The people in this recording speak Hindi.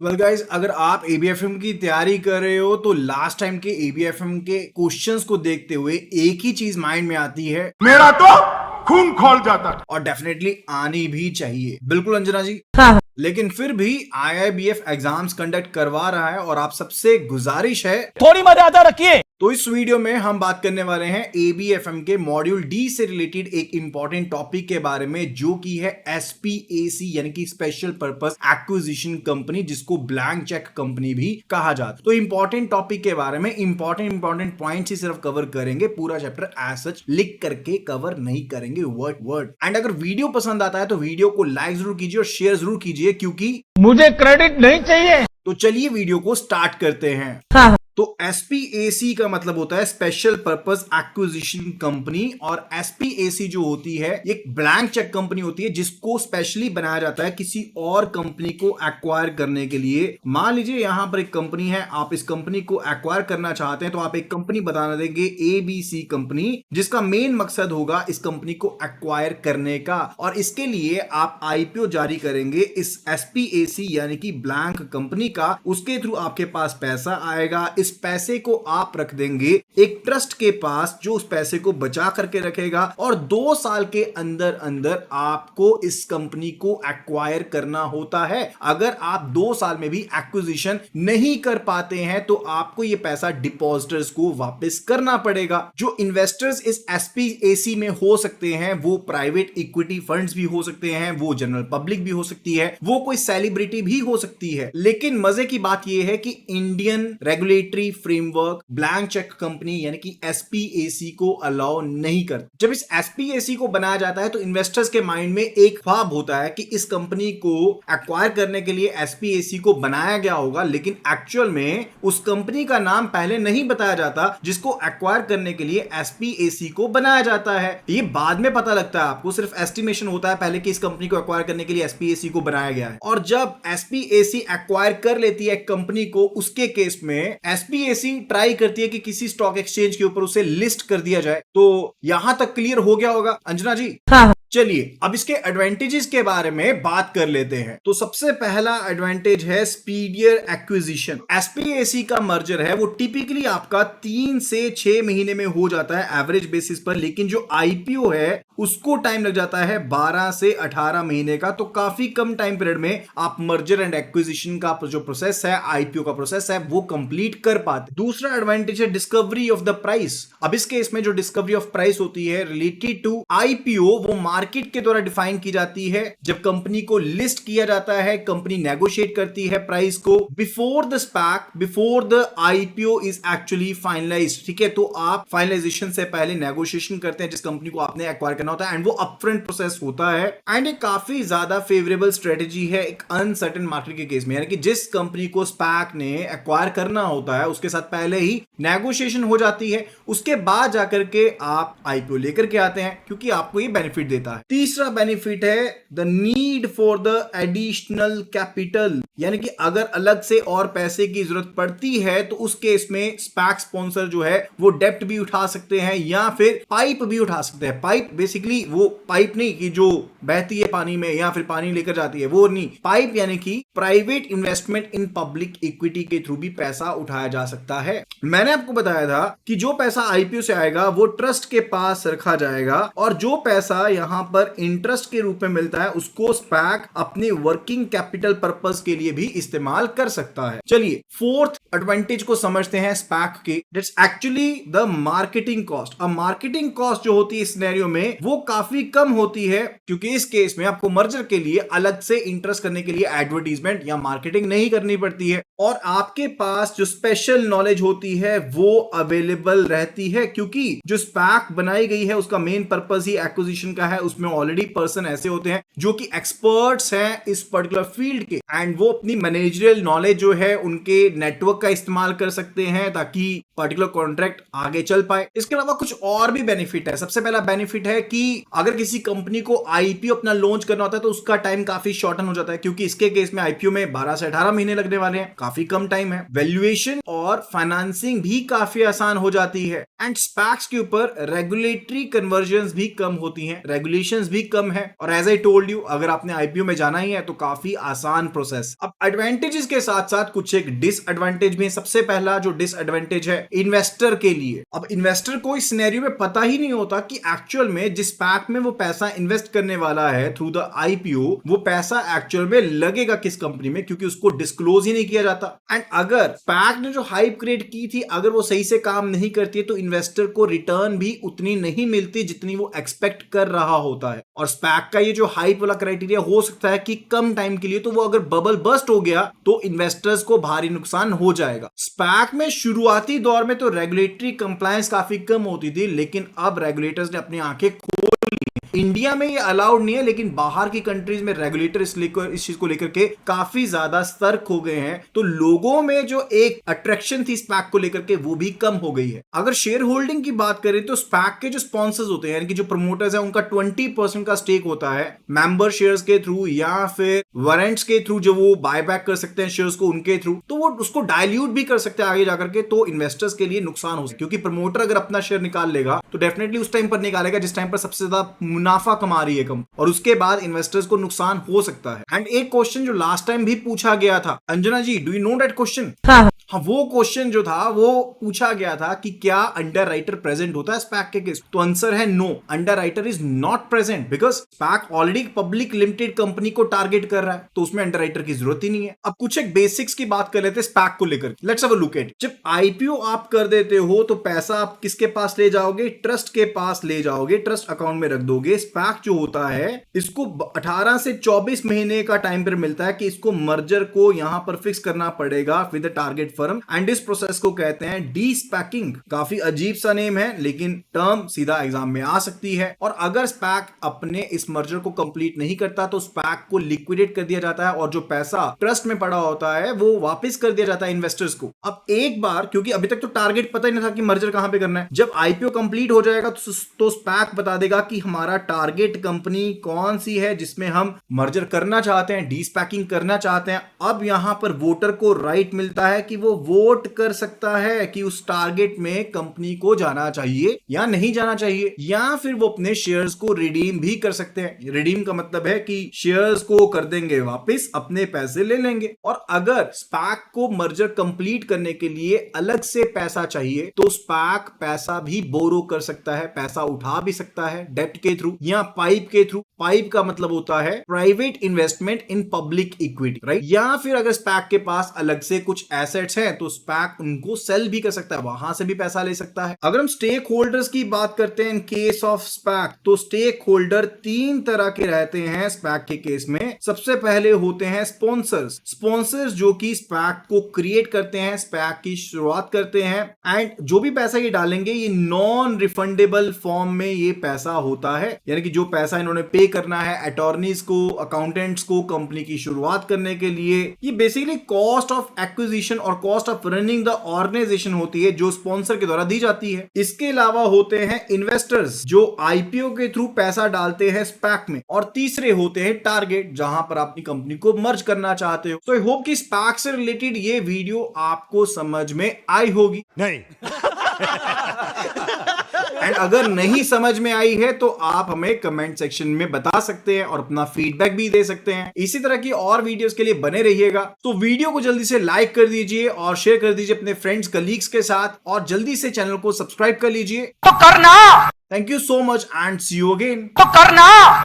वेल गाइस, अगर आप एबीएफएम की तैयारी कर रहे हो तो लास्ट टाइम के एबीएफएम के क्वेश्चंस को देखते हुए एक ही चीज माइंड में आती है, मेरा तो खून खोल जाता है। और डेफिनेटली आनी भी चाहिए। बिल्कुल अंजना जी। हाँ। लेकिन फिर भी आईआईबीएफ एग्जाम्स कंडक्ट करवा रहा है और आप सबसे गुजारिश है थोड़ी मर्यादा रखिए। तो इस वीडियो में हम बात करने वाले हैं एबीएफएम के मॉड्यूल डी से रिलेटेड एक इंपॉर्टेंट टॉपिक के बारे में, जो की है एसपीएसी यानी कि स्पेशल पर्पस एक्विजिशन कंपनी, जिसको ब्लैंक चेक कंपनी भी कहा जाता है। तो इंपॉर्टेंट टॉपिक के बारे में इंपॉर्टेंट पॉइंट्स ही सिर्फ कवर करेंगे, पूरा चैप्टर एज सच लिख करके कवर नहीं करेंगे वर्ड वर्ड। एंड अगर वीडियो पसंद आता है तो वीडियो को लाइक जरूर कीजिए और शेयर जरूर कीजिए, क्योंकि मुझे क्रेडिट नहीं चाहिए। तो चलिए वीडियो को स्टार्ट करते हैं। हाँ। तो एसपीएसी का मतलब होता है स्पेशल पर्पस एक्विजिशन कंपनी, और एसपीएसी जो होती है एक ब्लैंक चेक कंपनी होती है जिसको स्पेशली बनाया जाता है किसी और कंपनी को एक्वायर करने के लिए। मान लीजिए यहां पर एक कंपनी है, आप इस कंपनी को एक्वायर करना चाहते हैं तो आप एक कंपनी बताना देंगे एबीसी कंपनी, जिसका मेन मकसद होगा इस कंपनी को एक्वायर करने का, और इसके लिए आप आईपीओ जारी करेंगे इस एसपीएसी यानी कि ब्लैंक कंपनी का। उसके थ्रू आपके पास पैसा आएगा, इस पैसे को आप रख देंगे एक ट्रस्ट के पास जो उस पैसे को बचा करके रखेगा, और 2 साल के अंदर अंदर आपको इस कंपनी को एक्वायर करना होता है। अगर आप 2 साल में भी एक्विजिशन नहीं कर पाते हैं तो आपको यह पैसा डिपॉजिटर्स को वापस करना पड़ेगा। जो इन्वेस्टर्स इस एसपीएसी में हो सकते हैं वो प्राइवेट इक्विटी फंड्स भी हो सकते हैं, वो जनरल पब्लिक भी हो सकती है, वो कोई सेलिब्रिटी भी हो सकती है। लेकिन मजे की बात यह है कि Indian regulatory framework blank cheque company यानी कि एसपीएसी को अलाउ नहीं करता। जब इस एसपीएसी को बनाया जाता है तो इन्वेस्टर्स के माइंड में एक ख्वाब होता है कि इस कंपनी को एक्वायर करने के लिए एसपीएसी को बनाया गया होगा, लेकिन एक्चुअल में उस कंपनी का नाम पहले नहीं बताया जाता जिसको एक्वायर करने के लिए एसपीएसी को बनाया जाता है। ये बाद में पता लगता है आपको, सिर्फ एस्टिमेशन होता है पहले कि इस कंपनी को एक्वायर करने के लिए एसपीएसी को बनाया गया है। और जब एसपीएसी एक्वायर कर लेती है कंपनी को, उसके केस में एसपीएसी ट्राई करती है कि किसी स्टॉक एक्सचेंज के ऊपर उसे लिस्ट कर दिया जाए। तो यहां तक क्लियर हो गया होगा अंजना जी? हाँ। चलिए अब इसके एडवांटेजेस के बारे में बात कर लेते हैं। तो सबसे पहला एडवांटेज है स्पीडियर एक्विजिशन। एसपीएसी का मर्जर है वो टिपिकली आपका 3 से 6 महीने में हो जाता है एवरेज बेसिस पर, लेकिन जो आईपीओ है उसको टाइम लग जाता है 12 से 18 महीने का। तो काफी कम टाइम पीरियड में आप मर्जर एंड एक्विजिशन का जो प्रोसेस है, आईपीओ का प्रोसेस है, वो कंप्लीट कर पाते। दूसरा एडवांटेज है डिस्कवरी ऑफ द प्राइस। अब इस केस में जो डिस्कवरी ऑफ प्राइस होती है रिलेटेड टू आईपीओ, वो मार्केट के द्वारा डिफाइन की जाती है। जब कंपनी को लिस्ट किया जाता है, कंपनी नेगोशिएट करती है प्राइस को before the SPAC, before the IPO is actually finalised. ठीक है, तो आप फाइनलाइजेशन से पहले नेगोशिएशन करते हैं जिस कंपनी को आपने एक्वायर करना होता है, एंड वो अपफ्रंट प्रोसेस होता है। एंड एक काफी ज्यादा फेवरेबल स्ट्रेटेजी है एक अनसर्टेन मार्केट के केस में, यानी कि जिस कंपनी को स्पैक ने एक्वायर करना होता है उसके साथ पहले ही नेगोशिएशन हो जाती है, उसके बाद जाकर के आप आईपीओ लेकर के आते हैं, क्योंकि आपको ये बेनिफिट देता है। तीसरा बेनिफिट है the need for the additional capital, यानी कि अगर अलग से और पैसे की जरूरत पड़ती है तो उस केस में स्पैक स्पॉन्सर जो है वो डेप्ट भी उठा सकते हैं या फिर पाइप भी उठा सकते हैं। पाइप बेसिकली वो पाइप नहीं कि जो बहती है पानी में या फिर पानी लेकर जाती है, वो नहीं। पाइप यानी कि private investment in public equity के थ्रू भी पैसा उठाया जा सकता है। मैंने आपको बताया था कि जो पैसा आईपीओ से आएगा वो ट्रस्ट के पास रखा जाएगा, और जो पैसा यहां पर इंटरेस्ट के रूप में मिलता है उसको स्पैक अपने वर्किंग कैपिटल पर्पस के लिए भी इस्तेमाल कर सकता है। चलिए फोर्थ एडवांटेज को समझते हैं स्पैक के। That's actually the marketing cost. अब मार्केटिंग कॉस्ट जो होती है इस सिनेरियो में वो काफी कम होती है, क्योंकि इस केस में आपको मर्जर के लिए अलग से इंटरेस्ट करने के लिए एडवर्टीजमेंट या मार्केटिंग नहीं करनी पड़ती है, और आपके पास जो स्पेशल नॉलेज होती है वो अवेलेबल रहती है, क्योंकि जो स्पैक बनाई गई है उसका मेन पर्पस ही एक्विजिशन का है। उसमें ऑलरेडी पर्सन ऐसे होते हैं जो कि एक्सपर्ट्स हैं इस पर्टिकुलर फील्ड के, एंड वो अपनी मैनेजरियल नॉलेज जो है उनके नेटवर्क का इस्तेमाल कर सकते हैं ताकि पर्टिकुलर कॉन्ट्रैक्ट आगे चल पाए। इसके अलावा कुछ और भी बेनिफिट है। सबसे पहला बेनिफिट है कि अगर किसी कंपनी को आईपीओ अपना लॉन्च करना होता है तो उसका टाइम काफी शॉर्टन हो जाता है, क्योंकि इसके केस में आईपीओ में 12 से 18 महीने लगने वाले हैं, काफी कम टाइम है। वैल्यूएशन और फाइनेंसिंग भी काफी आसान हो जाती है एंड स्पैक्स के ऊपर रेगुलेटरी कन्वर्जन्स भी कम होती हैं, रेगुलेशंस भी कम है। और एज आई टोल्ड यू, अगर आपने आईपीओ में जाना ही है तो काफी आसान प्रोसेस। अब एडवांटेजेस के साथ साथ कुछ एक डिसएडवांटेज भी। सबसे पहला जो डिसएडवांटेज है इन्वेस्टर के लिए। अब इन्वेस्टर को इस सिनेरियो में पता ही नहीं होता कि एक्चुअल में जिस पैक में वो पैसा इन्वेस्ट करने वाला है थ्रू द आईपीओ, वो पैसा एक्चुअल में लगेगा किस कंपनी में, क्योंकि उसको डिस्क्लोज ही नहीं किया जाता। एंड अगर पैक ने जो हाइप क्रिएट की थी अगर वो सही से काम नहीं करती है तो इन्वेस्टर को रिटर्न भी उतनी नहीं मिलती जितनी वो एक्सपेक्ट कर रहा होता है। और स्पैक का ये जो हाइप वाला क्राइटेरिया हो सकता है कि कम टाइम के लिए, तो वो अगर बबल बस्ट हो गया तो इन्वेस्टर्स को भारी नुकसान हो जाएगा। स्पैक में शुरुआती दौर में तो रेगुलेटरी कंप्लायंस काफी कम होती थी, लेकिन अब रेगुलेटर्स ने अपनी आंखें खोल ली। इंडिया में ये अलाउड नहीं है, लेकिन बाहर की कंट्रीज में रेगुलेटर इस चीज को लेकर के काफी ज्यादा सतर्क हो गए हैं। तो लोगों में जो एक अट्रैक्शन थी स्पैक को लेकर के वो भी कम हो गई है। अगर शेयर होल्डिंग की बात करें तो स्पैक के जो स्पॉन्सर्स होते हैं, यानी कि जो प्रमोटर्स हैं, उनका 20% का स्टेक होता है मेंबर शेयर्स के थ्रू या फिर वारंट्स के थ्रू, जो वो बायबैक कर सकते हैं शेयर्स को उनके थ्रू। तो वो उसको डायल्यूट भी कर सकते हैं आगे जाकर के, तो इन्वेस्टर्स के लिए नुकसान हो सकता है। क्योंकि प्रमोटर अगर अपना शेयर निकाल लेगा तो डेफिनेटली उस टाइम पर निकालेगा जिस टाइम पर सबसे ज्यादा मुनाफा कमा रही है कम, और उसके बाद इन्वेस्टर्स को नुकसान हो सकता है। एंड एक क्वेश्चन जो लास्ट टाइम भी पूछा गया था, Anjana ji, do you know that question? हाँ, वो क्वेश्चन जो था वो पूछा गया था कि क्या अंडर राइटर प्रेजेंट होता है स्पैक के केस? तो आंसर है no, underwriter is not present, because SPAC already public limited company को टारगेट कर रहा है, तो उसमें अंडर राइटर की जरूरत ही नहीं है। अब कुछ एक बेसिक्स की बात कर लेते हैं स्पैक को लेकर। Let's have a look at. जब आईपीओ आप कर देते हो तो पैसा आप किसके पास ले जाओगे? ट्रस्ट के पास ले जाओगे, ट्रस्ट अकाउंट में रख दोगे। स्पैक जो होता है इसको 18 से 24 महीने का टाइम पीरियड मिलता है कि इसको मर्जर को यहां पर फिक्स करना पड़ेगा with the target firm, and इस प्रोसेस को कहते हैं डी-स्पैकिंग। काफी अजीब सा नेम है, लेकिन टर्म सीधा एग्जाम में आ सकती है। और अगर स्पैक अपने इस मर्जर को कंप्लीट नहीं करता तो स्पैक को लिक्विडेट कर दिया जाता है और जो पैसा ट्रस्ट में पड़ा होता है वो वापस कर दिया जाता है इन्वेस्टर्स को। अब एक बार, क्योंकि अभी तक तो टारगेट पता ही नहीं था कि मर्जर कहां पे करना है, जब आईपीओ कंप्लीट हो जाएगा तो स्पैक बता देगा कि हमारा टारगेट कंपनी कौन सी है जिसमें हम मर्जर करना चाहते हैं, डी-स्पैकिंग करना चाहते हैं। अब यहां पर वोटर को राइट मिलता है कि वो वोट कर सकता है कि उस टारगेट में कंपनी को जाना चाहिए या नहीं जाना चाहिए, या फिर वो अपने शेयर्स को रिडीम भी कर सकते हैं। रिडीम का मतलब है कि शेयर्स को कर देंगे वापस, अपने पैसे ले लेंगे। और अगर स्पैक को मर्जर कंप्लीट करने के लिए अलग से पैसा चाहिए तो स्पैक पैसा भी बोरो कर सकता है, पैसा उठा भी सकता है डेब्ट के थ्रू या पाइप के थ्रू। पाइप का मतलब होता है private investment in public equity, right? या फिर अगर स्पैक के पास अलग से कुछ एसेट्स हैं तो स्पैक उनको सेल भी कर सकता है, वहां से भी पैसा ले सकता है। अगर हम स्टेक होल्डर्स की बात करते हैं इन केस ऑफ स्पैक, तो स्टेक होल्डर 3 तरह के रहते हैं स्पैक के केस में। सबसे पहले होते हैं स्पॉन्सर्स। स्पॉन्सर्स जो कि स्पैक को क्रिएट करते हैं, स्पैक की शुरुआत करते हैं, एंड जो भी पैसा ये डालेंगे ये नॉन रिफंडेबल फॉर्म में ये पैसा होता है, यानी कि जो पैसा इन्होंने पे करना है अटॉर्नीज को, अकाउंटेंट्स को कंपनी की शुरुआत करने के लिए, ये बेसिकली कॉस्ट ऑफ एक्विजिशन और cost of running the organisation होती है जो स्पॉन्सर के द्वारा दी जाती है। इसके अलावा होते हैं इन्वेस्टर्स जो आईपीओ के थ्रू पैसा डालते हैं स्पैक में, और तीसरे होते हैं टारगेट जहां पर अपनी कंपनी को मर्ज करना चाहते हो। तो आई होप कि स्पैक से रिलेटेड ये वीडियो आपको समझ में आई होगी। नहीं एंड अगर नहीं समझ में आई है तो आप हमें कमेंट सेक्शन में बता सकते हैं और अपना फीडबैक भी दे सकते हैं। इसी तरह की और वीडियोस के लिए बने रहिएगा। तो वीडियो को जल्दी से लाइक कर दीजिए और शेयर कर दीजिए अपने फ्रेंड्स कलीग्स के साथ, और जल्दी से चैनल को सब्सक्राइब कर लीजिए। तो करना, thank you so much and see you again. तो करना।